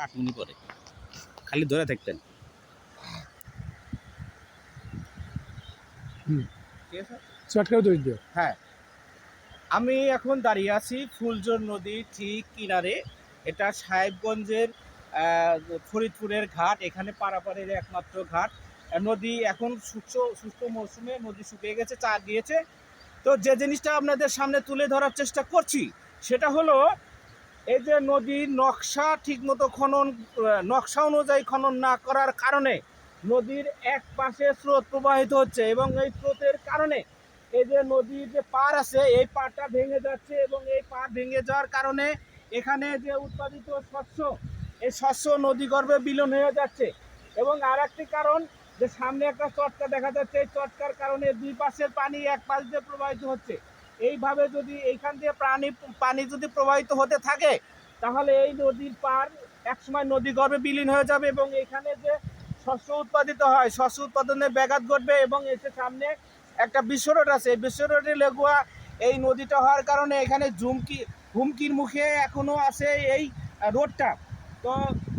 কাটুনি পরে, খালি ধরে থাকতেন। ঠিক আছে, চটকাও দই দিও। হ্যাঁ। আমি এখন দাঁড়িয়ে আছি ফুলজোর নদী ঠিক কিনারে। এটা সাহেবগঞ্জের ফরিদপুরের ঘাট, এখানে পারাপারের একমাত্র ঘাট। নদী এখন শুষ্ক মৌসুমে নদী শুকিয়ে গেছে, চা দিয়েছে। তো যে জিনিসটা আপনাদের সামনে তুলে ধরার চেষ্টা করছি সেটা হলো এই যে নদীর নকশা ঠিকমতো নকশা অনুযায়ী খনন না করার কারণে নদীর এক পাশে স্রোত প্রবাহিত হচ্ছে এবং এই স্রোতের কারণে এই যে নদীর যে পাড় আছে এই পাড়টা ভেঙে যাচ্ছে এবং এই পাড় ভেঙে যাওয়ার কারণে এখানে যে উৎপাদিত শস্য, এই শস্য নদীগর্ভে বিলীন হয়ে যাচ্ছে। এবং আর একটি কারণ, যে সামনে একটা চটকা দেখা যাচ্ছে, এই চটকার কারণে দুই পাশের পানি এক পাশ দিয়ে প্রবাহিত হচ্ছে। এইভাবে যদি এইখান দিয়ে পানি যদি প্রবাহিত হতে থাকে তাহলে এই নদীর পার একসময় নদীগর্ভে বিলীন হয়ে যাবে এবং এখানে যে শস্য উৎপাদিত হয় শস্য উৎপাদনে ব্যাঘাত ঘটবে এবং এসে সামনে একটা বিশ্ব রোড আছে, এই বিশ্ব রোডে লেগুয়া এই নদীটা হওয়ার কারণে এখানে হুমকির মুখে এখনো আছে এই রোডটা। তো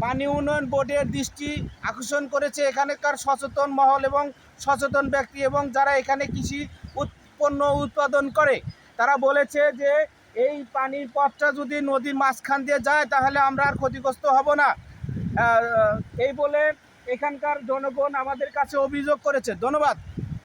পানি উন্নয়ন বোর্ডের দৃষ্টি আকর্ষণ করেছে এখানকার সচেতন মহল এবং সচেতন ব্যক্তি এবং যারা এখানে কৃষি পণ্য উৎপাদন করে, তারা বলেছে যে এই পানির পথটা যদি নদীর মাঝখান দিয়ে যায় তাহলে আমরা আর ক্ষতিগ্রস্ত হব না, এই বলে এখানকার জনগণ আমাদের কাছে অভিযোগ করেছে। ধন্যবাদ।